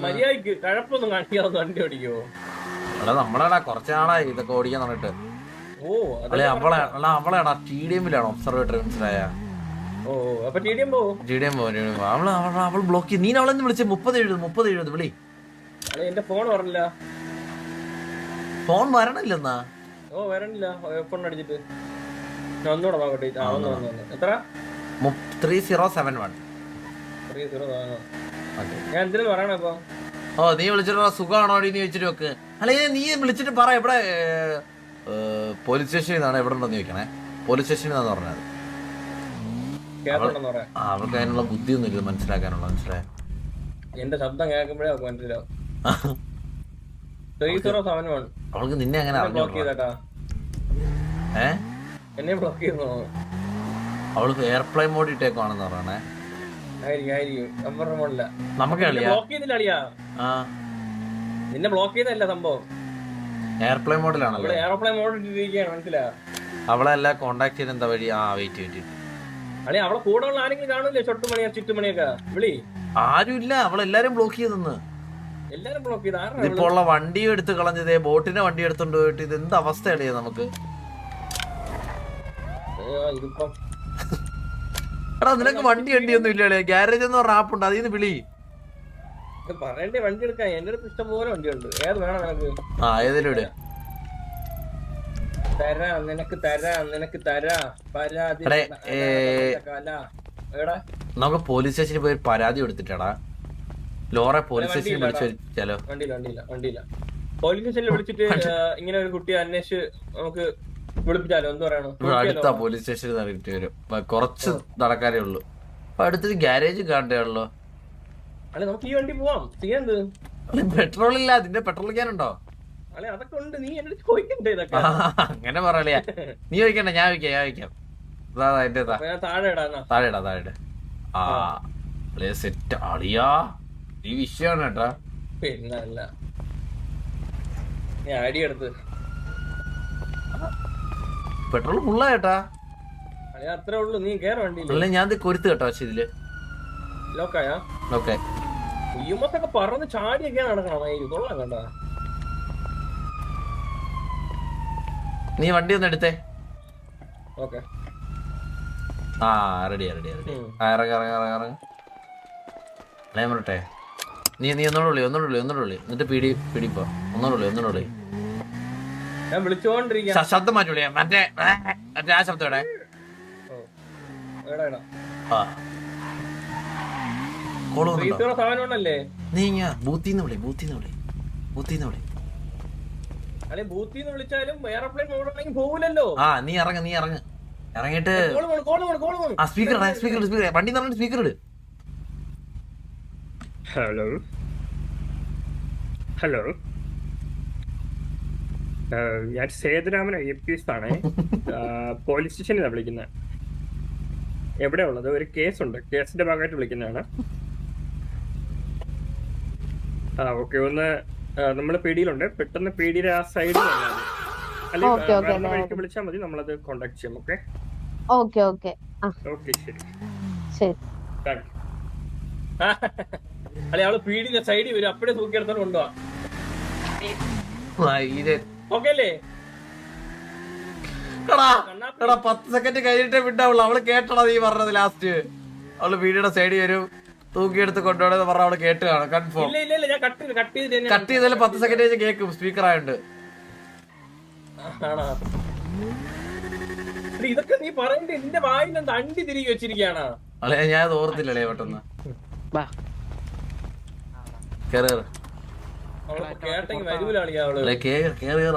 മര്യാദക്ക് കഴപ്പൊന്നും കാണിക്കാതെ വണ്ടി ഓടിക്കുവോ? അല്ല നമ്മളെടാ കുറച്ച് നാളായി ഇതൊക്കെ ഓടിക്കാൻ പറഞ്ഞിട്ട്. ഓ അല്ലെ അവളെടാ TDM-ലാണ് ഒബ്സർവേറ്റർ, മനസ്സിലായ? ഓ അപ്പൊ TDM പോവും. അവൾ ബ്ലോക്ക് ചെയ്ത്. നീ അവളെന്ന് വിളിച്ച് 3070 വിളി. എന്റെ ഫോൺ പറഞ്ഞില്ല. ഫോൺ വരണില്ലെന്നാ? ഓ വരണില്ല. ഫോൺ അടിച്ചിട്ട് ഒന്നുകൂടെ നോക്കട്ടെ. എത്ര? 3071. ഞാൻ എന്തിനു പറയണ ഇപ്പൊ? ഓ നീ വിളിച്ചിട്ട് സുഖമാണോ നീ വെച്ചിട്ട് വെക്ക്. അല്ലെങ്കിൽ നീ വിളിച്ചിട്ട് പറ എവിടെ പോലീസ് സ്റ്റേഷനിൽ നിന്നാണ്, എവിടെ ഉണ്ടെന്ന് ചോദിക്കണേ. പോലീസ് സ്റ്റേഷനിൽ നിന്നാന്ന് പറഞ്ഞത്. അവൾക്ക് അതിനുള്ള ബുദ്ധിയൊന്നും ഇല്ല മനസ്സിലാക്കാനുള്ള, മനസ്സിലായ? എന്റെ ശബ്ദം കേൾക്കുമ്പോഴേ മനസ്സിലാവും. അവൾക്ക് നിന്നെ അങ്ങനെ എന്നെ ബ്ലോക്ക് ചെയ്യുന്നു. അവൾക്ക് എയർപ്ലെയിൻ മോഡ് ഇട്ടേക്കുവാണെന്ന് പറയണേ. നമുക്ക് നിന്നെ ബ്ലോക്ക് ചെയ്തല്ല സംഭവം, എയർപ്ലെയിൻ മോഡിലാണല്ലോ. എയർപ്ലെയിൻ മോഡ് ഇട്ടിരിക്കുകയാണ്, മനസ്സിലാ? അവളെല്ലാം കോണ്ടാക്ട് ചെയ്ത് എന്താ വഴി? വെയിറ്റ് അല്ലെ അവളെ കൂടെ ഉള്ള ആരെങ്കിലും കാണൂല്ലേ? ചുറ്റുമണിയൊക്കെ വിളി. ആരുമില്ല, അവളെല്ലാരും ബ്ലോക്ക് ചെയ്തെന്ന്. എല്ലാരും ബ്ലോക്ക് ചെയ്ത്. ഇതിപ്പോ ഉള്ള വണ്ടിയും എടുത്ത് കളഞ്ഞതേ, ബോട്ടിന്റെ വണ്ടി എടുത്തോണ്ട് പോയിട്ട്. ഇത് എന്ത് അവസ്ഥയല്ലേ നമുക്ക്? ഇതിപ്പം എടാ നിനക്ക് വണ്ടിയൊന്നും ഇല്ലേ? ഗ്യാരേജ് എന്ന് പറഞ്ഞ ആപ്പ് ഉണ്ട്, അതിന്ന് വിളി. പറയണ്ടേ വണ്ടി എടുക്കാൻ? എന്റെ അടുത്ത് ഇഷ്ടംപോലെ വണ്ടിയുണ്ട്. ഏത് വേണം നിനക്ക്? ഏതിലും ഇട്. നിനക്ക് തരാ പരാതി. നമുക്ക് പോലീസ് സ്റ്റേഷനിൽ പോയി പരാതി കൊടുത്തിട്ടാടാ. ലോറെ പോലീസ് സ്റ്റേഷനിൽ വിളിച്ചാലോ? വണ്ടിയില്ല. പോലീസ് സ്റ്റേഷനിൽ വിളിച്ചിട്ട് ഇങ്ങനെ ഒരു കുട്ടിയെ അന്വേഷിച്ച് നമുക്ക് വിളിപ്പിച്ചാലോ? എന്ത് പറയണോ? അടുത്ത പോലീസ് സ്റ്റേഷനിൽ നടക്കിട്ട് വരും. കുറച്ച് നടക്കാനേ ഉള്ളു. അപ്പൊ അടുത്തൊരു ഗ്യാരേജ് കാണണ്ടേ? അല്ലെ നമുക്ക് ഈ വണ്ടി പോവാം. ചെയ്യാന്ത്? പെട്രോൾ ഇല്ല. അതിന്റെ പെട്രോൾ ക്യാനുണ്ടോ? അല്ലെ അതൊക്കെ ഉണ്ട്. നീ എന്നോട് ചോദിക്കണ്ടേ ഇതൊക്കെ? അങ്ങനെ പറയലേ. നീ ചോദിക്കണ്ട, ഞാൻ വയ്ക്കാം. താഴെ സെറ്റ് അളിയാ. ഈ വിഷയമാണ് കേട്ടാ. പിന്നല്ല നീ അടി എടുത്ത് പെട്രോൾ ഫുള്ള കേട്ടാ. അത്രേ ഉള്ളു. നീ കേറ വണ്ടി. ഞാൻ കൊരുത്ത് കേട്ടോ. പക്ഷെ ഇതില് ലോക്കായാ? ലോക്കെ കുയ്യുമ്പൊക്കെ പറന്ന് ചാടിയൊക്കെ നടക്കണം. കൊള്ളാം കണ്ടാ. നീ വണ്ടി ഒന്ന് എടുത്തേ. ഓക്കെ റെഡിയാ. ഇറങ്ങ ഞാൻ പറട്ടെ. നീ ഒന്നോടുള്ളി. എന്നിട്ട് പിടിപ്പോ. ഒന്നോടുള്ളി. ഞാൻ വിളിച്ചോണ്ടിരിക്കാം. ശബ്ദം മാറ്റൂലേ? മറ്റേ ആ ശബ്ദം എവിടെ? നീ ബൂത്തിന്ന് വിളി. വിളിച്ചാലും എയർപ്ലെയിൻ മോഡ് ഉണ്ടെങ്കിൽ പോവില്ലല്ലോ. നീ ഇറങ്ങ്. ഇറങ്ങിട്ട് സ്പീക്കർ വണ്ടി പറഞ്ഞിട്ട് സ്പീക്കർ ഇട്. ഹലോ ഞാൻ സേതുരാമൻ IPS ആണ്. പോലീസ് സ്റ്റേഷനിലാണ് വിളിക്കുന്നത്. എവിടെയാ ഉള്ളത്? ഒരു കേസുണ്ട്. കേസിന്റെ ഭാഗമായിട്ട് വിളിക്കുന്നതാണ്. ഓക്കെ. ഒന്ന് നമ്മള് പിടിയിലുണ്ട്. പെട്ടെന്ന് പിടിയുടെ ആ സൈഡിൽ അല്ലെങ്കിൽ വിളിച്ചാൽ മതി. നമ്മളത് കോണ്ടാക്ട് ചെയ്യാം. ഓക്കെ ശരി. അല്ലെ അവള് പീടിയുടെ സൈഡിൽ വരും. അപ്പഴേ തൂക്കിയെടുത്തോണ്ട് കൊണ്ടുപോവാ. ഓക്കെ അല്ലേ? 10 സെക്കൻഡ് കഴിഞ്ഞിട്ടേ വിടാവുള്ളൂ. അവള് കേട്ടടാ നീ പറഞ്ഞത്. ലാസ്റ്റ് അവള് വീടിയുടെ സൈഡിൽ വരും, തൂക്കിയെടുത്ത് കൊണ്ടുപോകണമെന്ന് പറഞ്ഞ അവള് കേട്ട് കാണും. കൺഫേം. കട്ട് ചെയ്താലും 10 സെക്കൻഡ് കഴിഞ്ഞ് കേക്കും. സ്പീക്കർ ആയോണ്ട്. ഇതൊക്കെ നീ പറയണ്ടേ? നിന്റെ വായിൽ എന്താ അണ്ടി തിരികെ വെച്ചിരിക്കുകയാണ്? അല്ലെ ഞാൻ ഓർത്തില്ലല്ലേ പെട്ടെന്ന്.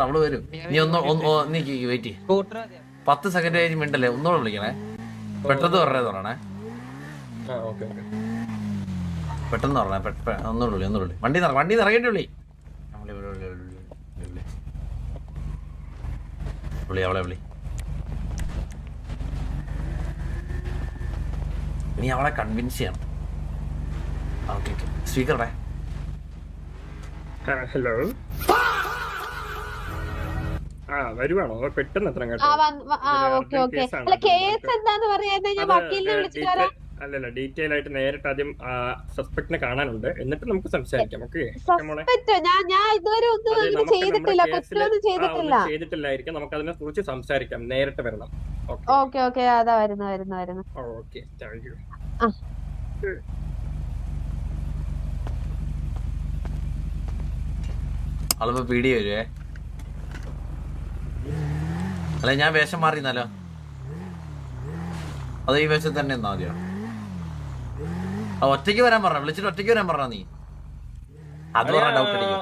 അവള് വരും. നീ നീ വെയിറ്റ്. 10 സെക്കൻഡ് കഴിഞ്ഞ് മിണ്ടല്ലേ. ഒന്നുകൂടെ വിളിക്കണേ. പെട്ടെന്ന് പറയണേ. പെട്ടെന്ന് പറഞ്ഞേ. ഒന്നുകൂടെ വണ്ടി ഇറങ്ങേണ്ടി വിളി. അവളെ വിളി. നീ അവളെ കൺവിൻസ് ചെയ്യണം. ഓക്കെ സ്പീക്കറേ. ഹലോ വരുവാണോ? പെട്ടെന്ന് എത്ര അല്ലല്ല, ഡീറ്റെയിൽ ആയിട്ട് നേരിട്ട് ആദ്യം സസ്പെക്ടിനെ കാണാനുണ്ട്, എന്നിട്ട് നമുക്ക് സംസാരിക്കാം. ഓക്കെ മോളെ, ഞാൻ ഇതുവരെ ഒന്നും അത് അങ്ങനെ നമുക്ക് നമ്മുടെ ചെയ്തിട്ടില്ല, കേസിൽ കുറ്റമൊന്നും ചെയ്തിട്ടില്ല. ഒന്നും ചെയ്തിട്ടില്ലായിരിക്കും. നമുക്ക് അതിനെ കുറിച്ച് സംസാരിക്കാം, നേരിട്ട് വരണം. ഓക്കെ ഓക്കെ, അതാ വരുന്നു. Okay, thank you. ആ. ആളിപ്പോ പീടി വരുവേ. അല്ലെ ഞാൻ വേഷം മാറിയെന്നാലോ? അത് ഈ വേഷം തന്നെ എന്നാ മതിയോ? ഒറ്റയ്ക്ക് വരാൻ പറഞ്ഞ, വിളിച്ചിട്ട് ഒറ്റയ്ക്ക് വരാൻ പറഞ്ഞ നീ. അത് പറഞ്ഞ ഡൗട്ട് അടിക്കും.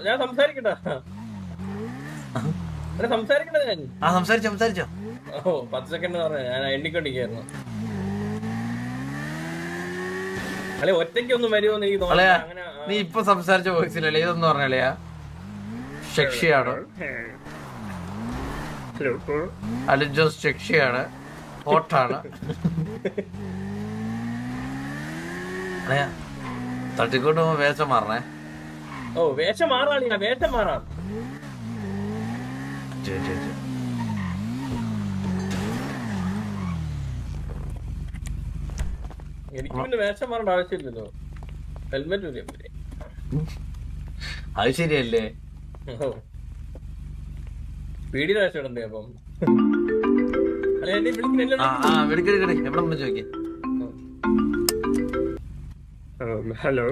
ഞാൻ സംസാരിക്കട്ടെ? സംസാരിക്കട്ടെ ഞാൻ? ആ സംസാരിച്ചോ. ഓ 10 സെക്കൻഡ് പറഞ്ഞ ഞാൻ എണ്ണിക്കൊണ്ടിരിക്കുന്നു. അല്ലെ ഒറ്റയ്ക്കൊന്നും വരുമോന്ന് എനിക്ക് തോന്നുന്നു. നീ ഇപ്പൊ സംസാരിച്ച വോയിസിലല്ലേ ഇതൊന്നും പറഞ്ഞാലയാ? ഷെക്ഷിയാണ്, അലിജോസ് ഷെക്ഷിയാണ്, ഹോട്ടാണ്. അല്ലയാ തട്ടിക്കൊണ്ട് പോകുമ്പോ വേഷം മാറണേ. ഓ വേഷം മാറാളിയാ, വേഷം മാറാം. എനിക്ക് പിന്നെ വേഷം മാറേണ്ട ആവശ്യമില്ലല്ലോ, ഹെൽമെറ്റ്. അത് ശരിയല്ലേ? പീടിയുടെ വേഷം ഇടണ്ടേ അപ്പം? എവിടെ ചോദിക്കേ. ഹലോ,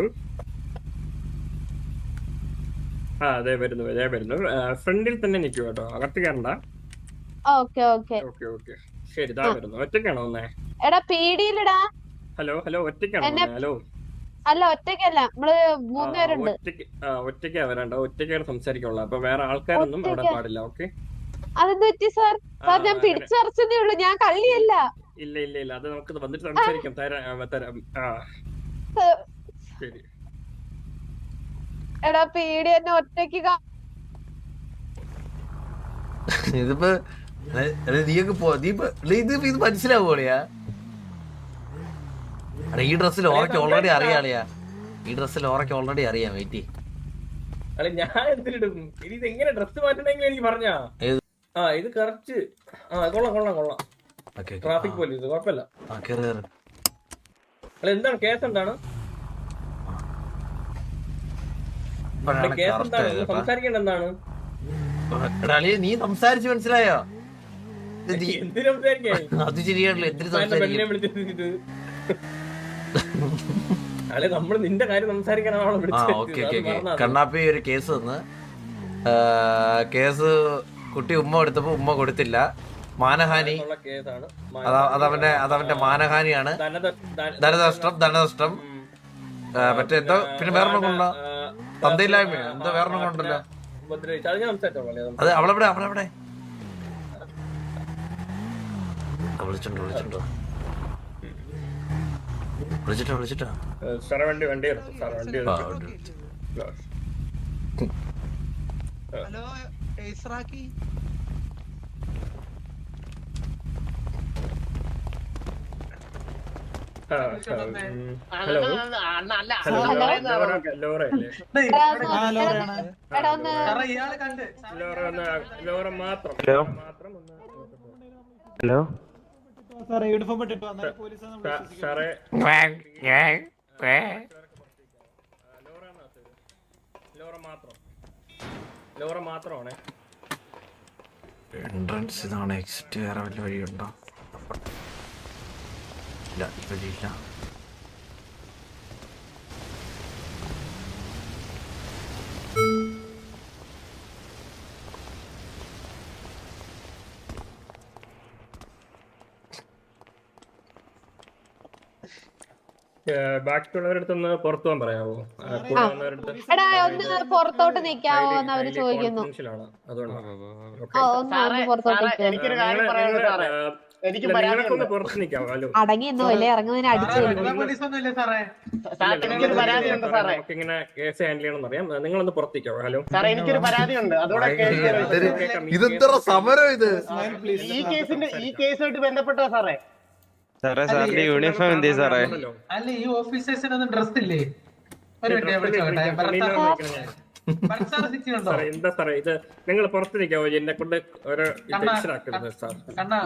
അതെ വരുന്നു. ഫ്രണ്ടിൽ തന്നെ നിൽക്കും കേട്ടോ, അകത്ത് കയറണ്ട. ഓക്കെ ഓക്കെ ഓക്കെ ഓക്കെ, ശരി. ഇതാ വരുന്നു. ഒറ്റയ്ക്കാണോ വന്നേ? എടാ പീടിയിലിടാ. ഹലോ, ഒറ്റയ്ക്കാണോ? ഹലോ, അല്ല ഒറ്റയ്ക്കല്ല, നമ്മള് 3 പേരുണ്ട്. ഒറ്റയ്ക്കാ വരണ്ട, ഒറ്റയ്ക്കാണ് സംസാരിക്കുള്ളൂ. അപ്പൊ വേറെ ആൾക്കാരൊന്നും അവിടെ പാടില്ല. ഓക്കെ, അതെന്ത് പറ്റി സാർ? സാർ ഞാൻ പിടിച്ചറച്ചതേ ഉള്ളൂ, ഞാൻ കള്ളിയല്ല. ഇല്ല, അത് നമുക്ക് വന്നിട്ട് സംസാരിക്കാം. തരാം. ശരി. എടാ പീടി എന്നെ ഒറ്റയ്ക്ക് ഇതിപ്പോ ഇത് മനസ്സിലാവോളിയാ? ഈ ഡ്രസ്സിൽ ഓറയ്ക്ക് ഓൾറെഡി അറിയാളിയാ. വെയിറ്റ്. അല്ല ഞാൻ എന്തിനിടും? ഇനി ഇത് എങ്ങനെ ഡ്രസ് മാറ്റണമെങ്കിൽ എനിക്ക് പറഞ്ഞാ. ഇത് കറക്റ്റ്. കൊള്ളാം. ട്രാഫിക് പോലീസ് കുഴപ്പമില്ല. അല്ല എന്താണ് കേസ്? എന്താണ് കേസ്? എന്താണ് സംസാരിക്കേണ്ട? എന്താണ് നീ സംസാരിച്ച് മനസ്സിലായോ? എന്തിനു സംസാരിക്കാൻ? അത് ശരിയാണല്ലോ. പെണ്ണിനെ വിളിച്ചിട്ട് അല്ലെ നമ്മള് നിന്റെ കാര്യം സംസാരിക്കാനാണോ വിളിച്ചത്? കണ്ണാപ്പി ഒരു കേസ് തന്ന്, കേസ് കുട്ടി ഉമ്മ എടുത്തപ്പോ ഉമ്മ കൊടുത്തില്ല. മാനഹാനി, അതവന്റെ മാനഹാനിയാണ്. ധനനഷ്ടം. മറ്റേ എന്തോ പിന്നെ വേറൊന്നും കൊണ്ടോ, തന്തയില്ലായ്മ എന്തോ വേറൊന്നും കൊണ്ടല്ലോ. അത് അവളെവിടെ? വിളിച്ചിട്ടോ? സാറേ വണ്ടി എടുത്തു. ഹലോ ഏസ്രാക്കി, ഹലോ, ലോറ മാത്രം. ഹലോ സാറേ യൂണിഫോം ഇട്ടിട്ട് വന്നാൽ പോലീസ് സാറേ ലോറ മാത്രമാണ്. എൻട്രൻസ് ഇതാണ്. എക്സിറ്റ് വേറെ വല്ല വഴിയുണ്ടോ? ഇല്ല, വഴിയില്ല. ബാക്കിയുള്ളവരടുത്തൊന്ന് പുറത്തു പോകാൻ പറയാമോ? എടാ ഒന്ന് പുറത്തോട്ട് നിക്കാവോ എന്ന് അവര് ചോദിക്കുന്നു. അടങ്ങി എന്നോ ഇല്ലേ ഇറങ്ങുന്നതിന് അടിച്ചു. ഇങ്ങനെ കേസ് ഹാൻഡിൽ ചെയ്യണമെന്ന് അറിയാം. നിങ്ങളൊന്ന് പുറത്തേക്കാവോ? ഹലോ സാറേ, എനിക്കൊരു പരാതിയുണ്ട്. അതോടെ ഇതെത്ര സമരം ഇത്? ഈ കേസുമായിട്ട് ബന്ധപ്പെട്ടോ സാറേ? സാറിന്റെ യൂണിഫോം എന്തേ സാറേ? അല്ല ഈ ഓഫീസേഴ്സിനൊന്നും ഡ്രസ് ഇല്ലേ? ഒരു മിനിറ്റ് ഞാൻ വിളിച്ചോട്ടെ. സാറേ എന്താ സാറേ ഇത് നിങ്ങൾ പുറത്ത് നിൽക്കാവോ എന്നെ കൊണ്ട് ഓരോ ടെൻഷൻ ആക്കരുത് സാർ.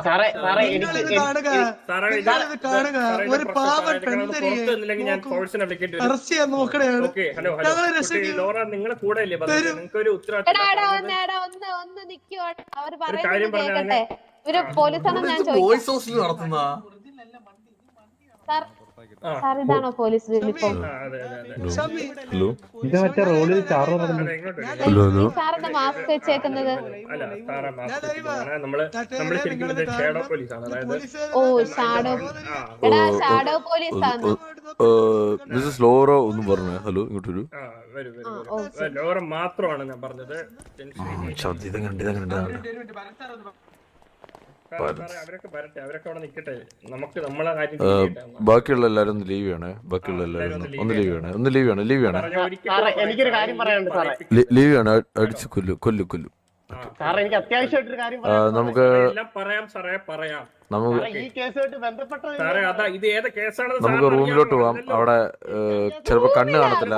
സാറേ സാറേ നിങ്ങളിത് കാണുക. സാറേ നിങ്ങളിത് കാണുക. ഒരു പാവം പെൺകുട്ടിയെ പുറത്തുനിന്നില്ലെങ്കിൽ ഞാൻ ഫോഴ്സിനെ വിളിക്കേണ്ടി വരും. അറസ്റ്റ് ചെയ്യാൻ നോക്കണയാണ്. ഓക്കെ ഹലോ ഹലോ ഞങ്ങളെ രക്ഷിക്കൂ. ലോറ നിങ്ങളെ കൂടെ അല്ലേ പറഞ്ഞത്? നിങ്ങൾക്ക് ഒരു എടാ ഉത്തരവാദിത്തം ഒന്ന് നിക്കുവാ. അവര് കാര്യം പറയുന്നത് പറഞ്ഞാ കേക്കട്ടെ. ഒരു പോലീസാണോ ഞാൻ ചോദിക്കാം. വോയിസ് ഹോസ്റ്റൽ നടത്തുന്ന സാർ സാർ ഇതാണോ പോലീസ് യൂണിഫോം? അതെ അതെ അതെ ഷമ്മി. ഇത് മറ്റേ റോഡിൽ ചാറ് നടക്കുന്നു. അതെ ഇങ്ങോട്ട് സാറിന്റെ മാസ്ക് വെച്ചേക്കുന്നത്. അല്ല സാറേ നമ്മള് ശരിക്കും ഷാഡോ പോലീസ് ആണ്. അതായത് ഓ ഷാഡോ. എടാ ഷാഡോ പോലീസ് ആണ്. മിസ്സസ് ലോറ ഒന്നും പറഞ്ഞേ. ഹലോ ഇങ്ങോട്ടൊരു വരും ലോറ മാത്രമാണ് ഞാൻ പറഞ്ഞത്. അവരൊക്കെ വരട്ടെ, അവരൊക്കെ അവിടെ നിക്കട്ടെ. നമുക്ക് നമ്മളെ കാര്യം ബാക്കിയുള്ള എല്ലാരും ഒന്ന് ലീവ് ചെയ്യണേ. ബാക്കിയുള്ള എല്ലാരും ഒന്ന് ലീവ് ചെയ്യണേ. ഒന്ന് ലീവ് ചെയ്യണേ. ലീവ് ചെയ്യണേ. സാറേ എനിക്കൊരു കാര്യം പറയാനുണ്ട് സാറേ. ലീവ് ചെയ്യണേ. അടിച്ച് കൊല്ലു. സാറേ എനിക്ക് അത്യാവശ്യമായിട്ടൊരു കാര്യം നമുക്ക് എല്ലാം പറയാം സാറേ പറയാം. നമുക്ക് ഈ കേസുമായിട്ട് ബന്ധപ്പെട്ട സാറേ അതാ ഇത് ഏത് കേസാണെന്ന് നമുക്ക് റൂമിലോട്ട് പോവാം. അവിടെ ചിലപ്പോ കണ്ണ് കാണത്തില്ല.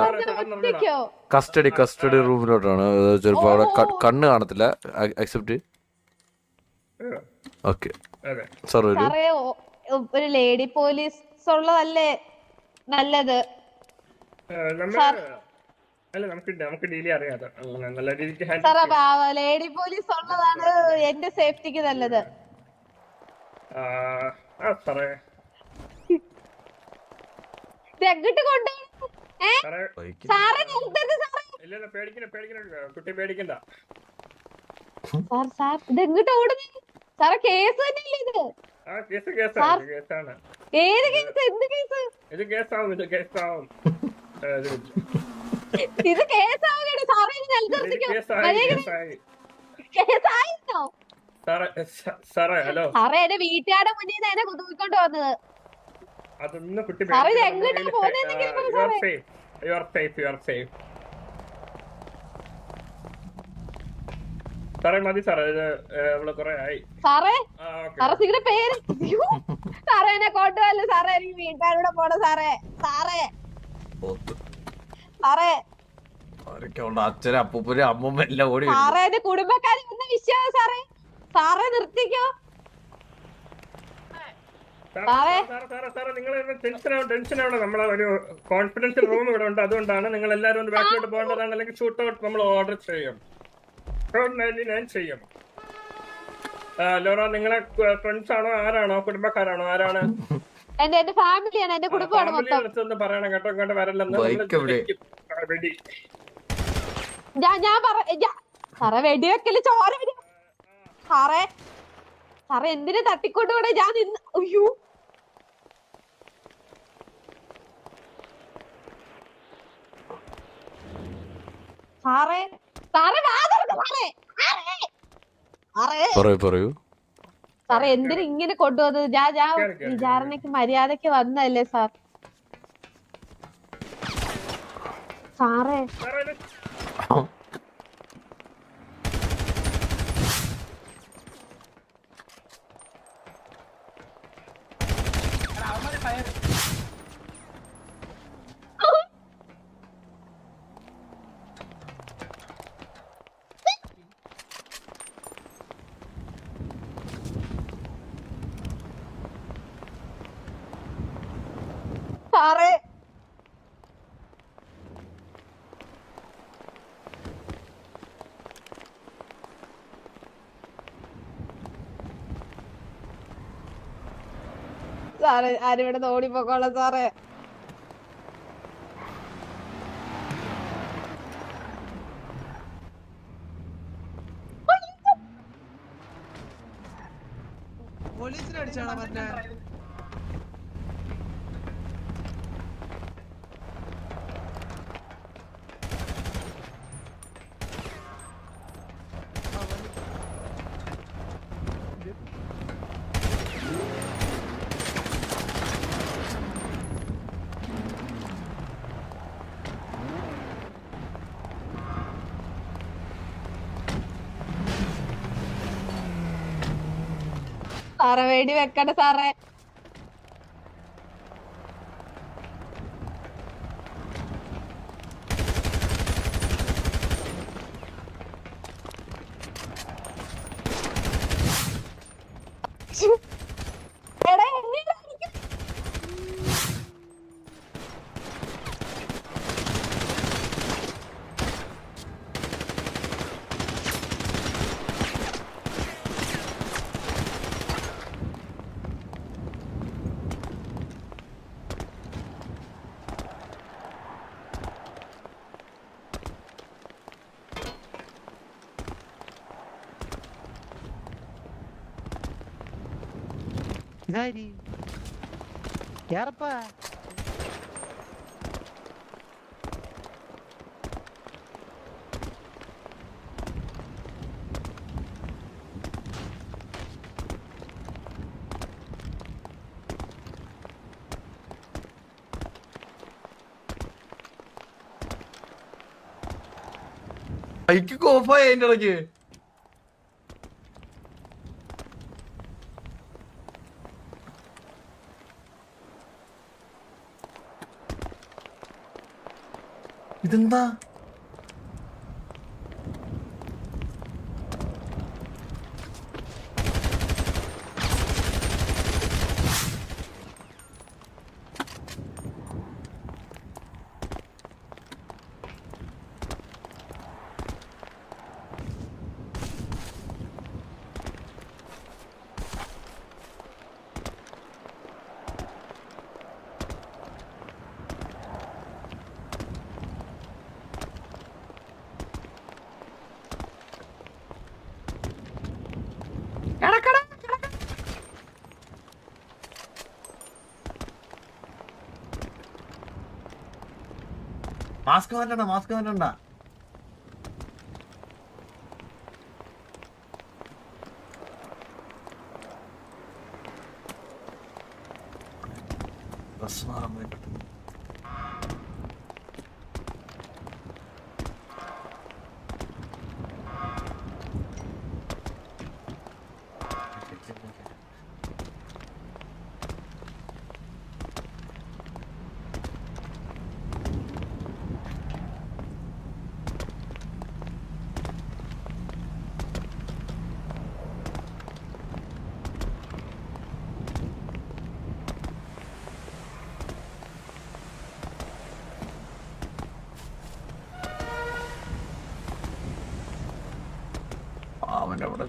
കസ്റ്റഡി റൂമിലോട്ടാണ്. ചിലപ്പോ അവിടെ കണ്ണ് കാണത്തില്ല. അക്സെപ്റ്റ്. ഓക്കെ സാർ വരൂ. സാറേ ഒരു ലേഡി പോലീസ് ഉള്ളതല്ലേ നല്ലത്? അല്ല നമുക്ക് ഡീലി അറിയാതെ അങ്ങനെ നല്ല രീതിക്ക് സാറേ ലേഡി പോലീസ് ഉള്ളതാണ് എന്റെ സേഫ്റ്റിക്ക് നല്ലത്. സാറേ എങ്ങോട്ട് കൊണ്ടുപോകും? സാറേ നിർത്തരുത് സാറേ. ഇല്ല പേടിക്കണ്ട കുട്ടി പേടിക്കണ്ട. സാർ ഇത് എങ്ങോട്ട് ഓടുന്നേ? സാറേ കേസ് തന്നെയല്ലേ ഇത്? കേസാണ്. ഏത് കേസ്? എന്ത് കേസ്? ഇത് കേസാവും. ഇത് കേസാവുകയാണ് സാറേ. കേസായിരുന്നോ? സാറേ ഹലോ സാറേ എന്റെ വീട്ടുകാരുടെ മുന്നിൽ നിന്ന് എന്നെ കുതുകിക്കൊണ്ട് വന്നത്. അതൊന്നും കുട്ടി സാറേ ഇത് എങ്ങോട്ടാ പോകുന്നതെന്ന് സാറേ മതി സാറേ. ഇത് അവള് കൊറേ ആയി സാറേ. സാറേ നിങ്ങളുടെ പേര് സാറേ എന്നെ കൊണ്ടുപോയല്ലോ സാറേ. എനിക്ക് വീട്ടുകാരുടെ പോണ സാറേ. സാറേ അച്ഛനും അപ്പൂപ്പനും അമ്മൂമ്മ എല്ലാം ഓടി സാറേ എന്റെ കുടുംബക്കാരി ഒന്നും വിശ്വാസം സാറേ. സാറേ നിർത്തിക്കോ സാറേ. സാറേ നിങ്ങൾ ടെൻഷൻ ആവണം. നമ്മളെ ഒരു കോൺഫിഡൻഷ്യൽ റൂം ഇവിടെ ഉണ്ട്. അതുകൊണ്ടാണ് നിങ്ങൾ എല്ലാവരും ഒന്ന് ബാക്കിലോട്ട് പോകേണ്ടതാണ്. അല്ലെങ്കിൽ ഷൂട്ട് ഔട്ട് നമ്മൾ ഓർഡർ ചെയ്യും. ചെയ്യും. ലോറ നിങ്ങളെ ഫ്രണ്ട്സ് ആണോ ആരാണോ കുടുംബക്കാരാണോ ആരാണ്? എന്റെ ഫാമിലിയാണ്. എന്റെ കുടുംബമാണ് മൊത്തം. അടുത്തൊന്ന് പറയണം കേട്ടോ. ഇങ്ങോട്ട് വരല്ലെന്ന്. സാറേ വെടിവെക്കല് ചോര വരും സാറേ. സാറേ എന്തിനു തട്ടിക്കൊണ്ടുകൂടെ ഞാൻ നിന്ന്? അയ്യോ സാറേ. സാറേ പറയൂ. സാറേ എന്തിനു ഇങ്ങനെ കൊണ്ടുവന്നത്? ഞാൻ വിചാരണക്ക് മര്യാദക്ക് വന്നല്ലേ സാർ. സാറേ സാറേ സാറേ ആരിവിടെ ഓടിപ്പോക്കോളാം സാറേ. പോലീസിനെ അടിച്ചാണോ പറഞ്ഞ? സാറേ വേടി വെക്കണ്ട സാറേ. ഇതാരി കേറപ്പാ. ബൈക്ക് ഓഫായി അതിന്റെ ഇടയ്ക്ക്. ഇതെന്താ? മാസ്ക് മാറ്റണ്ട, മാസ്ക് മാറ്റണ്ട. ബസ് മാറാൻ പറ്റും. അവന്റെ അവിടെ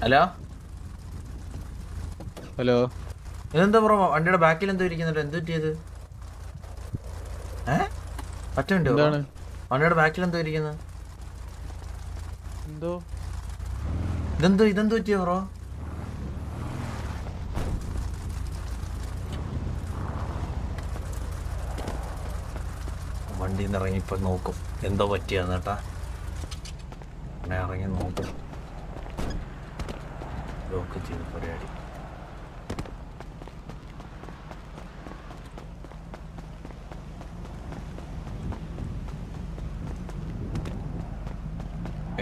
ഹലോ ഹലോ, ഇതെന്താ ബ്രോ വണ്ടിയുടെ ബാക്കിൽ എന്തോ ഇരിക്കുന്നുണ്ട്? എന്ത് പറ്റിയത്? പറ്റുണ്ടോ? വണ്ടിയുടെ ബാക്കിൽ എന്തോ ഇരിക്കുന്നത്? ഇതെന്തോ പറ്റിയ ബ്രോ? വണ്ടിയിൽ നിന്ന് ഇറങ്ങി ഇപ്പൊ നോക്കും എന്തോ പറ്റിയാന്ന് കേട്ടാ. ഇറങ്ങി നോക്കും. ലോക്ക് ചെയ്ത് പരിപാടി.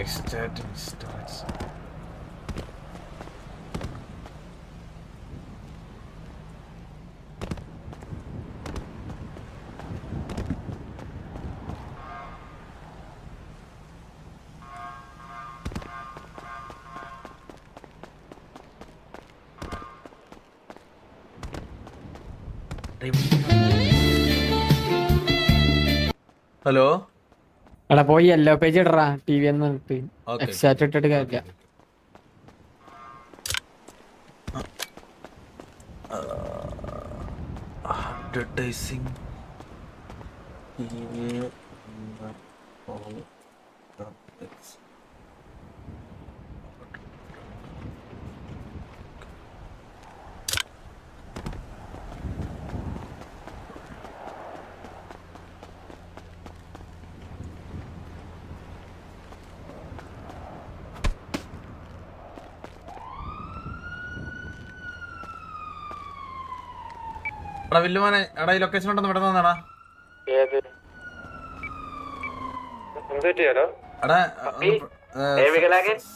Extracting starts. ഹലോ എടാ പോയി യെല്ലോ പേജ് ഇടറാ ടി വി എക്സാറ്റ് ഇട്ടിട്ട് കാര്യമില്ല. അഡ്വർടൈസിംഗ് എടാ വില്ലുമോനെ, എടാ ഈ ലൊക്കേഷൻ ഉണ്ടെന്ന് ഇവിടെ തന്നെടാ. എടാ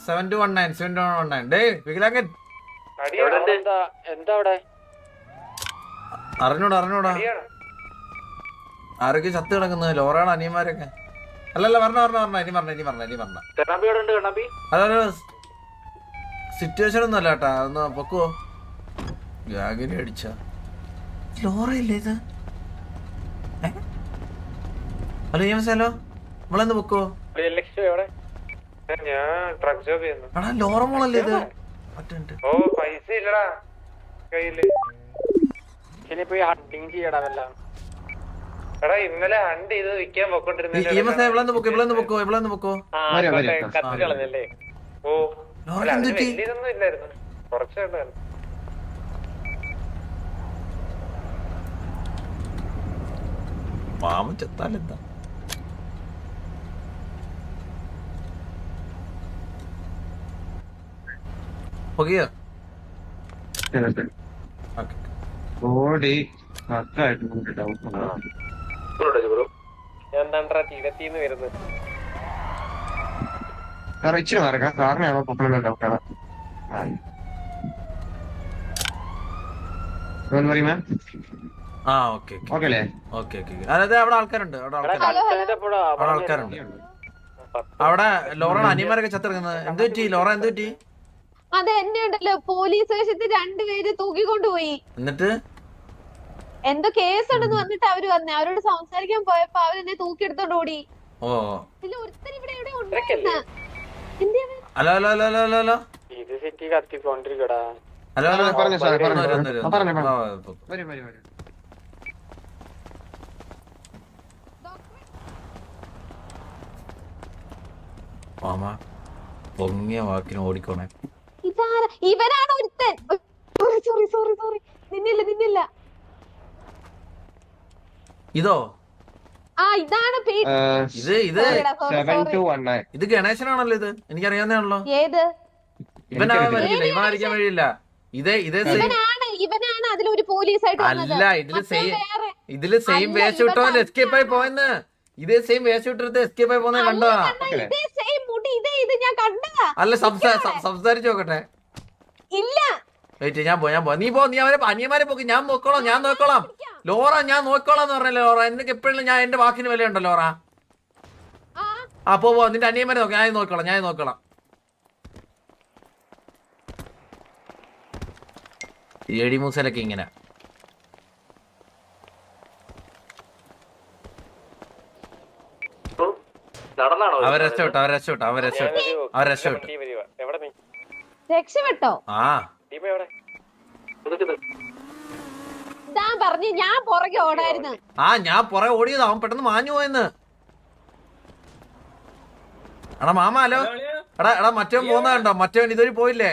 7219 ഡേ വികലാംഗൻ അറിഞ്ഞൂടാ ആരൊക്കെ ചത്ത് കിടക്കുന്നത്? ലോറയുടെ അനിയന്മാരൊക്കെ അല്ലല്ല പറഞ്ഞ ഇനി പറഞ്ഞ അതൊരു സിറ്റുവേഷൻ ഒന്നും അല്ല കേട്ടാ. ഒന്ന് പൊക്കുവോ? ഗ്യാഗിനെ അടിച്ച ലോറയില്ലേ ഇത്? ഹലോ ഹലോ നമ്മളെന്ന് പൊക്കുവോ? എടാ ലോറ മോളല്ലേ ഇത്? പൈസ ഇല്ലടാ കയ്യില്. എടാ ഇന്നലെ ഹണ്ട് ചെയ്ത് വിൽക്കാൻ ഇവളെന്ന് പൊക്കോ കത്തികളഞ്ഞല്ലേ? ഓ വലിയതൊന്നും ഇല്ലായിരുന്നു, കുറച്ചുണ്ടായിരുന്നു. മാമൻ ചെത്താലെന്താ? ഓക്കെയോ? ബോഡി കറക്റ്റായിട്ട് ഡൗട്ട് എന്താണ്ടാ തീരത്തിന്ന് വരുന്നത്? ഇച്ചിരി മറക്കാം കാറിനാണോ പൊക്കണ ഡൗട്ടാണ്. അതായത് അവിടെ ആൾക്കാരുണ്ട്, അവിടെ ലോറ അനിയന്മാരൊക്കെ ചത്തിറങ്ങുന്നത്. എന്ത് പറ്റി ലോറ? എന്ത് പറ്റി? അത് എന്നെ ഉണ്ടല്ലോ പോലീസ് സ്റ്റേഷത്തിൽ 2 പേര് തൂക്കിക്കൊണ്ടുപോയി. എന്നിട്ട് എന്തോ കേസ് ഉണ്ടെന്ന് പറഞ്ഞിട്ട് അവര് വന്നേ. അവരോട് സംസാരിക്കാൻ പോയപ്പോ അവരെന്നെ തൂക്കിയെടുത്തോണ്ട് ഓടി. ഓ ഒരുത്തൻ ഇവിടെ എവിടെ ഉണ്ടായിരുന്നു. Hello hello hello hello hello ഇത് സിറ്റി കത്തിക്കൊണ്ടിരിക്കടാ. ഹലോ ഹലോ പറഞ്ഞു സാർ മാമ പൊങ്ങിയ വാക്കിന് ഓടിക്കോണേ. ഇവനാണ് ഒരുത്തൻ. സോറി നിന്നില്ല. ഇതോ? ഇതാണ് ഇത് ഗണേശനാണല്ലോ. ഇത് എനിക്കറിയാവുന്നതാണല്ലോ. ഏത്? ഇവനായിരിക്കാൻ വഴിയില്ല. ഇവനാണ് അതിലൊരു പോലീസായിട്ട് അല്ല. ഇതില് സെയിം വേഷം ഇട്ടവൻ എസ്കേപ്പ് ആയി പോയെന്ന്. ഇതേ സെയിം വേഷം ഇട്ടെടുത്ത് എസ്കേപ്പ് ആയി പോന്നെ കണ്ടോ? അല്ല സംസാരിച്ചു നോക്കട്ടെ. ഇല്ല ഞാൻ പോവാ. നീ അവരെ അനിയന്മാരെ പോക്ക്. ഞാൻ നോക്കോളാം ലോറ. ഞാൻ നോക്കോളാം എന്ന് പറഞ്ഞല്ലേ ലോറ? എനിക്ക് എപ്പോഴും ഞാൻ എന്റെ വാക്കിന് വിലയുണ്ടോ ലോറ? പോ നിന്റെ അനിയന്മാരെ നോക്കാം. ഞാൻ നോക്കോളാം. എടി മൂസലൊക്കെ ഇങ്ങനെ അവർ രക്ഷപ്പെട്ടോ? ഞാൻ പറഞ്ഞു ഞാൻ പുറകെ ഓടായിരുന്നു. ഞാൻ പുറകെ ഓടിയത്. അവൻ പെട്ടെന്ന് മാഞ്ഞു പോയെന്ന്. എടാ മാമ ഹലോ. എടാ മറ്റവൻ പോകുന്ന കണ്ടോ? മറ്റവൻ ഇതൊരു പോയില്ലേ?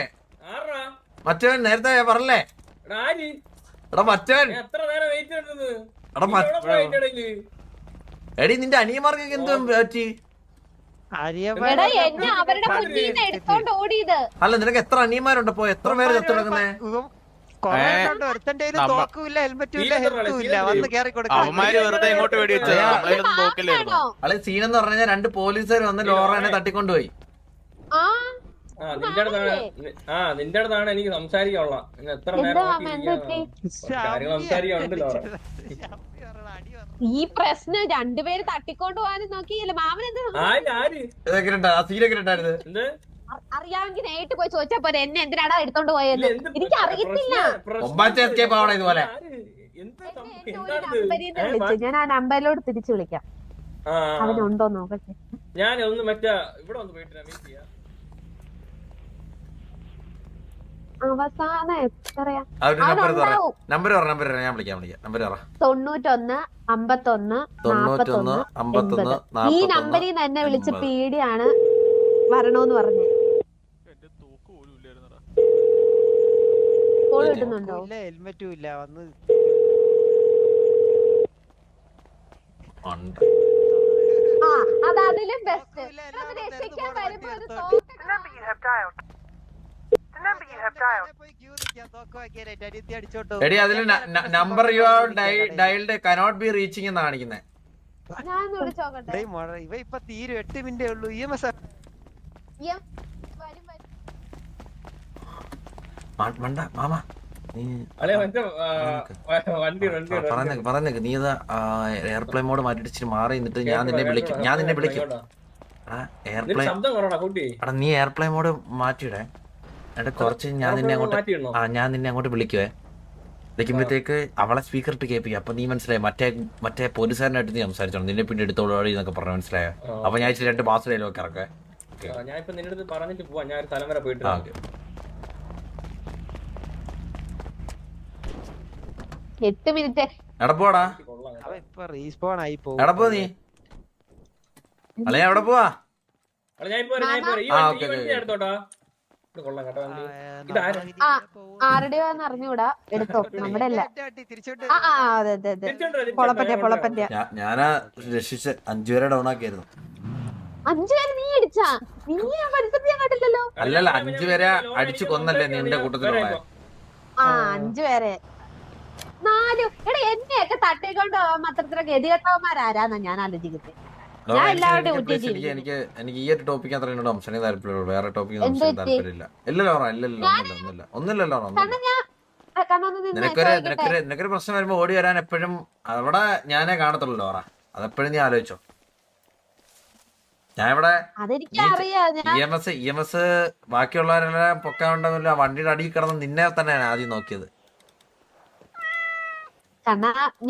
മറ്റവൻ നേരത്തെ പറഞ്ഞല്ലേ? എടാ മറ്റവൻ. എടി നിന്റെ അനിയന്മാർക്ക് എന്ത് പറ്റി? അല്ല നിനക്ക് എത്ര അനിയന്മാരുണ്ട്? പോ എത്ര പേര് ചത്തുടങ്ങുന്നേ? അല്ലെ സീനെന്ന് പറഞ്ഞാൽ 2 പോലീസുകാർ വന്ന് ലോറനെ തട്ടിക്കൊണ്ടുപോയി. നിന്റെ അടുത്താണ് എനിക്ക് സംസാരിക്കാനുള്ള. എത്ര നേരം സംസാരിക്കാനുണ്ട് ലോറ. ഈ പ്രശ്നം 2 പേര് തട്ടിക്കൊണ്ട് പോകാനും നോക്കിയില്ല. മാമൻ അറിയാമെങ്കിൽ നേരിട്ട് പോയി ചോദിച്ചാ പോലെ എന്നെ എന്തിനാടാ എടുത്തോണ്ട് പോയെന്ന്. എനിക്ക് അറിയത്തില്ല. ഞാൻ ആ നമ്പറിലോട്ട് തിരിച്ചു വിളിക്കാം. അവനുണ്ടോ നോക്കട്ടെ. ഞാൻ ഒന്ന് മറ്റേ ഇവിടെ ഒന്ന് പോയിട്ട് അവസാനം എത്രയാ? 91 51 41 ഈ നമ്പറിൽ തന്നെ വിളിച്ച് പേടിയാണ് വരണോന്ന് പറഞ്ഞു. കോൾ കിട്ടുന്നുണ്ടോ? ഹെൽമെറ്റും ഇല്ല. വന്ന് അത് അതിലും ബെസ്റ്റ്. രക്ഷിക്കാൻ വരുമ്പോ ഒരു എടി അതില് number you are dialled cannot be reaching എന്ന് കാണിക്കുന്നേ. ഇവ ഇപ്പൊ തീരും. 8 മിനിറ്റേ ഉള്ളൂ. EMS മാമ പറഞ്ഞേക്ക് നീ എയർപ്ലെയിൻ മോഡ് മാറ്റിട്ട് ഇച്ചിരി മാറി നിന്നിട്ട് ഞാൻ നിന്നെ വിളിക്കും എയർപ്ലെയിൻ എടാ നീ എയർപ്ലെയിൻ മോഡ് മാറ്റിയിടേ എന്നിട്ട് കുറച്ച് ഞാൻ നിന്നെ അങ്ങോട്ട് വിളിക്കുവേ. വിളിക്കുമ്പോഴത്തേക്ക് അവളെ സ്പീക്കർ ഇട്ട് കേൾപ്പിക്കുക. അപ്പൊ നീ മനസ്സിലായി മറ്റേ പോലീസുകാരനായിട്ട് നീ സംസാരിച്ചോളൂ, നിന്നെ പിന്നെ എടുത്തോളൂ എന്നൊക്കെ പറഞ്ഞു മനസ്സിലായോ. അപ്പൊ ഞാൻ ഇച്ചിരി 2 മാസം ഡയലോഗ് ഇറക്കേ. ഞാൻ ഇപ്പൊ നിന്റെ അടുത്ത് പറഞ്ഞിട്ട് പോവാ, ഞാൻ ഒരു സ്ഥലം വരെ പോയിട്ട്. 8 മിനിറ്റ്. എവിടെ പോടാ? ഇപ്പൊ റീസ്പോൺ ആയി പോകും. എവിടെ പോ നീ? അല്ലെ എവിടെ പോവാ? ആരുടെയോന്ന് അറിഞ്ഞൂടാ, എടുത്തോ. നമ്മുടെ അല്ല. അതെ പൊളപ്പറ്റ. ഞാനാ രക്ഷിച്ച 5 പേരെ ഡൗൺ ആക്കിയായിരുന്നു. 5 പേര് നീ അടിച്ചാ? നീ ആ പരിസരത്ത് ഞാൻ കണ്ടില്ലല്ലോ. അല്ലല്ല 5 പേരെ അടിച്ചു കൊന്നല്ലേ നിന്റെ കൂട്ടത്തിലുള്ള? 5 പേരെ 4. എടാ എന്നെയൊക്കെ തട്ടിക്കൊണ്ട് അത്രത്ര ഗതികെട്ടവന്മാരാരാന്നാ ഞാൻ ആലോചിക്കുന്നത്. എനിക്ക് ഈ ഒരു ടോപ്പിക്ക് അത്ര എന്നോട് സംശയം താല്പര്യമുള്ളൂ, വേറെ ടോപ്പിക്ക് സംശയം താല്പര്യമില്ല. ഇല്ലല്ലോ ഒന്നുമില്ലല്ലോ. നിനക്കൊരു പ്രശ്നം വരുമ്പോ ഓടി വരാൻ എപ്പോഴും അവിടെ ഞാനേ കാണത്തുള്ളൂ ഓറ. അതെപ്പോഴും നീ ആലോചിച്ചോ. ഞാൻ ഇവിടെ EMS ബാക്കിയുള്ളവരെല്ലാം പൊക്കാനുണ്ടെന്നില്ല, വണ്ടിയുടെ അടിയിൽ കിടന്ന് നിന്നെ തന്നെയാണ് ആദ്യം നോക്കിയത്.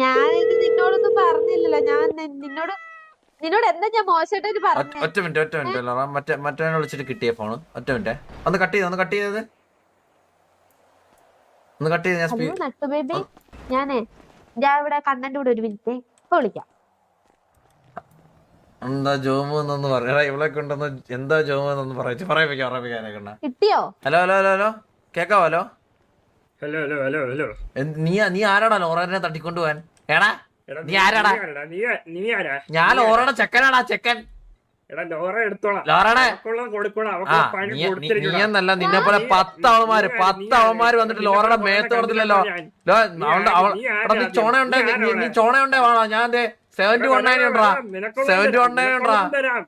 ഞാനിത് നിന്നോടൊന്നും പറഞ്ഞില്ലല്ലോ. ഞാൻ നിന്നോട് എന്താ ഞാൻ മോശമായിട്ട് പറഞ്ഞു? ഒറ്റ മിനിറ്റ് മറ്റേ വിളിച്ചിട്ട് കിട്ടിയ ഫോണ്. ഒറ്റ മിനിറ്റ് ഒന്ന് കട്ട് ചെയ്തത് ബേബി. ഞാൻ ഇവിടെ കണ്ണന്റെ കൂടെ 1 മിനിറ്റ് ഇപ്പൊ വിളിക്കാം. എന്താ ജോമു എന്നൊന്ന് പറയാ, ഇവിടെ കൊണ്ടൊന്ന് എന്താ ജോമു എന്നൊന്ന് പറയിപ്പിക്കാനെ കണ്ട. കിട്ടിയോ? ഹലോ കേക്കാവോ? ഹലോ നീ ആരാടാ ലോറനെ തട്ടിക്കൊണ്ടു പോവാൻ? എടാ നീ ആരാടാ? ഞാൻ ലോറയുടെ ചെക്കനാടാ, ചെക്കൻ. നീയെന്നല്ല, നിന്നെ പോലെ 10 അവന്മാര് വന്നിട്ട് ലോറയുടെ മേത്ത് കൊടുത്തില്ലല്ലോ. നീ ചോണയുണ്ടേ വാടാ. ഞാൻ 719 ഉണ്ടാ.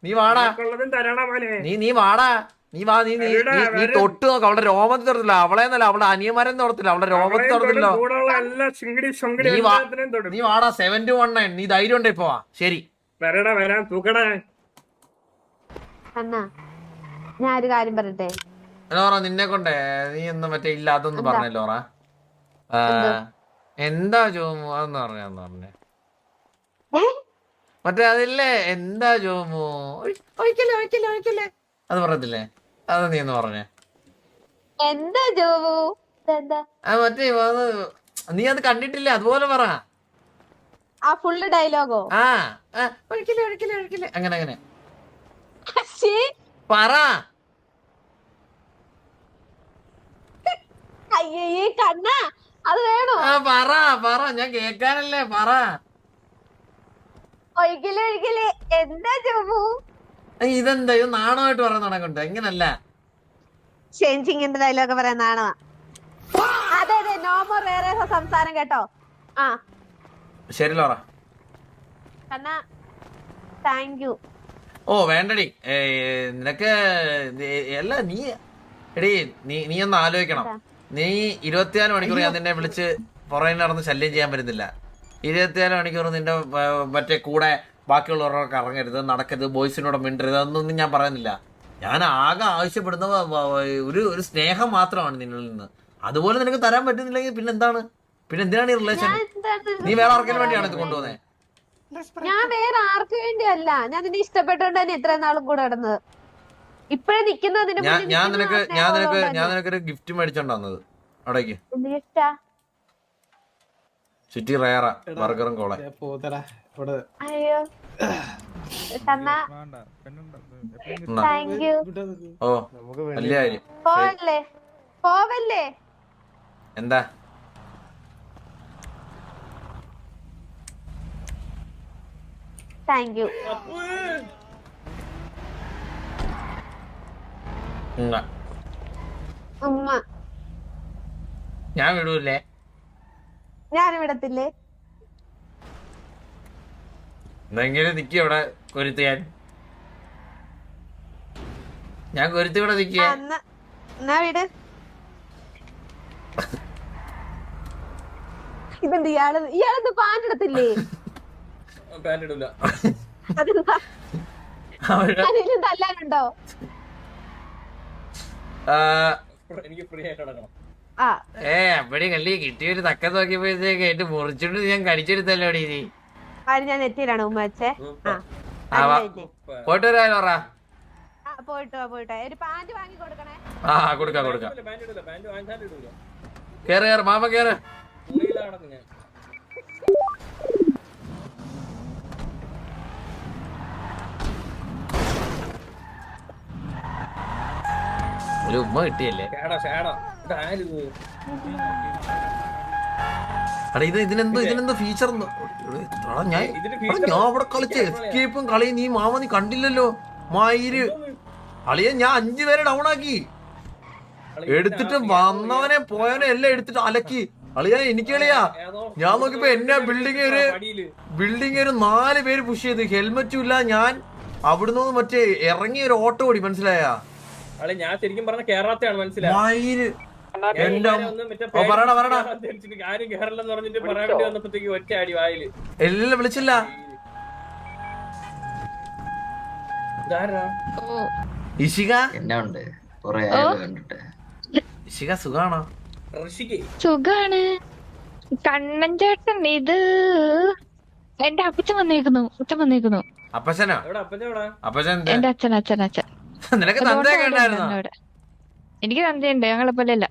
നീ വാടാ. നീ വാടാ. നീ തൊട്ട് നോക്ക. അവളുടെ രോമത്തിൽ തൊടത്തില്ല, അവളെന്നല്ല അവളുടെ അനിയന്മാരെന്ന് തൊടത്തില്ല, അവളുടെ രോമത്തിൽ തൊടത്തില്ലോ. നീ വാടാ. 719. നീ ധൈര്യം ഉണ്ടേ ഇപ്പൊ. ശരി ഞാൻ ഒരു കാര്യം പറയട്ടെ ലോറ, നിന്നെ കൊണ്ടേ നീ ഒന്നും മറ്റേ ഇല്ലാതൊന്നും പറഞ്ഞേ ലോറ. എന്താ ജോമു അതെന്ന് പറഞ്ഞേ മറ്റേ അതില്ലേ എന്താ ജോമു ഒഴിക്കല്ലേ അത് പറയത്തില്ലേ, അത് നീ ഒന്ന് പറഞ്ഞേ. എന്താ ജോമു? മറ്റേ നീ അത് കണ്ടിട്ടില്ലേ, അതുപോലെ പറ. ആ ഫുള്ള് ഡയലോഗോ? ഒഴിക്കല്ലേ അങ്ങനെ പറ. അയ്യേ കണ്ണ, അത് വേണോ? പറ ഞാൻ കേക്കാനല്ലേ, പറ. ഒഴിക്കല് എന്താ ജോമു? ഇതെന്താ ഇത് നാണമായിട്ട് പറയാൻ തുടങ്ങണ്ട, എങ്ങനല്ല ഇങ്ങനത്തെ ഡയലോഗ് പറയാൻ നാണമാ. അതെ നോമോ വേറെ സംസാരം കേട്ടോ. ശരി ലോറ. കണ്ണ താങ്ക് യു. ഓ വേണ്ടടി, നിനക്ക് അല്ല നീ ഒന്ന് ആലോചിക്കണം. നീ 24 മണിക്കൂർ ഞാൻ നിന്നെ വിളിച്ച് പുറകെ നടന്ന് ശല്യം ചെയ്യാൻ പറ്റുന്നില്ല. 24 മണിക്കൂർ നിന്റെ മറ്റേ കൂടെ ബാക്കിയുള്ളവരൊക്കെ ഇറങ്ങരുത്, നടക്കരുത്, ബോയ്സിനോട് മിണ്ടരുത്, അതൊന്നും ഞാൻ പറയുന്നില്ല. ഞാൻ ആകെ ആവശ്യപ്പെടുന്ന ഒരു സ്നേഹം മാത്രമാണ് നിന്നിൽ നിന്ന്. അതുപോലെ നിനക്ക് തരാൻ പറ്റുന്നില്ലെങ്കിൽ പിന്നെ എന്തിനാണ് ഈ റിലേഷൻ? നീ വേറെ ആർക്കും വേണ്ടിയാണ് ഇത് കൊണ്ടുപോകുന്നത്? ഞാൻ വേറെ ആർക്കും വേണ്ടിയല്ല, ഞാൻ നിന്നെ ഇഷ്ടപ്പെട്ടോണ്ട് തന്നെ ഇത്ര നാളും കൂടെ നടന്നത്. ഇപ്പഴേ നിക്കുന്നത് ഞാൻ നിനക്കൊരു ഗിഫ്റ്റ് മേടിച്ചോണ്ട് വന്നത് അവിടേക്ക്. ചുറ്റി റയറ ബർഗറും കോള. അയ്യോ താങ്ക് യു. ഓ വലിയ കാര്യം. പോവല്ലേ? എന്താ താങ്ക് യു. ഞാൻ വിടൂല്ലേ? ഞാൻ വിടത്തില്ലേ? എന്തെങ്കിലും നിക്കി അവിടെ കൊരുത്ത്. ഞാൻ കൊരുത്ത് ഇവിടെ നിക്ക. എന്നാ വിട്. ഇതെന്ത് ഇയാളെന്ത് പാന്റ് എടുത്തില്ലേ? പാന്റ് ഇടില്ല. അതെന്താ ആരെങ്കിലും തല്ലാനുണ്ടോ? എനിക്ക് ഫ്രീ ആയിട്ട് നടക്കണം. അപ്പടി കള്ളി കിട്ടിയൊരു തക്ക നോക്കിയപ്പോഴത്തേക്ക് കേട്ട് മുറിച്ചിട്ട് ഞാൻ കടിച്ചെടുത്തല്ലോടി നീ. ഞാൻ നെറ്റിയിലാണ് ഉമ്മ വെച്ചേ. പോയിട്ട് വരാലോ പറ. പോയിട്ടോ ഒരു പാന്റ് വാങ്ങി കൊടുക്കണേ. കൊടുക്കാം പാന്റ് ഇടില്ല, പാന്റ് വാങ്ങിച്ചാലും ഇടില്ല. കേറ് മാമ കേറ്. തുണിയിലാണ് ഞാൻ. ഒരു ഉമ്മ കിട്ടിയല്ലേ? ഇതിനെന്തോ ഫീച്ചർ ഞാൻ അവിടെ കളിച്ച എസ്കേപ്പും കളിയും നീ മാമ നീ കണ്ടില്ലല്ലോ. മായിര് അളിയ ഞാൻ 5 പേരെ ഡൗൺ ആക്കി എടുത്തിട്ട് വന്നവനെ പോയവനെ എല്ലാം എടുത്തിട്ട് അലക്കി. അളിയാ എനിക്കളിയാ ഞാൻ നോക്കിയപ്പോ എന്നെ ബിൽഡിംഗ് ഒരു 4 പേര് പുഷ് ചെയ്ത് ഹെൽമെറ്റും ഇല്ല. ഞാൻ അവിടുന്ന് മറ്റേ ഇറങ്ങി ഒരു ഓട്ടോ ഓടി. മനസ്സിലായാ? ഞാൻ ശരിക്കും പറഞ്ഞ കേരളത്തെയാണ് മനസ്സിലായി. ആരും കേരളം പറഞ്ഞിട്ട് പറയാൻ വേണ്ടി വന്നപ്പോഴത്തേക്ക് ഒറ്റ അടി വായില്. എല്ലാം വിളിച്ചില്ല. ഇഷിക ഇഷിക സുഖാണോ? സുഖാണ് കണ്ണൻ ചേട്ടൻ. ഇത് എന്റെ അപ്പച്ചൻ വന്നേക്കുന്നു. അപ്പച്ചനോ? അപ്പച്ചൻ എന്റെ അച്ഛൻ. നിനക്ക് തന്തയൊക്കെ ഉണ്ടായിരുന്നോ? എനിക്ക് തന്തയുണ്ട്, ഞങ്ങളെ പോലെ അല്ല.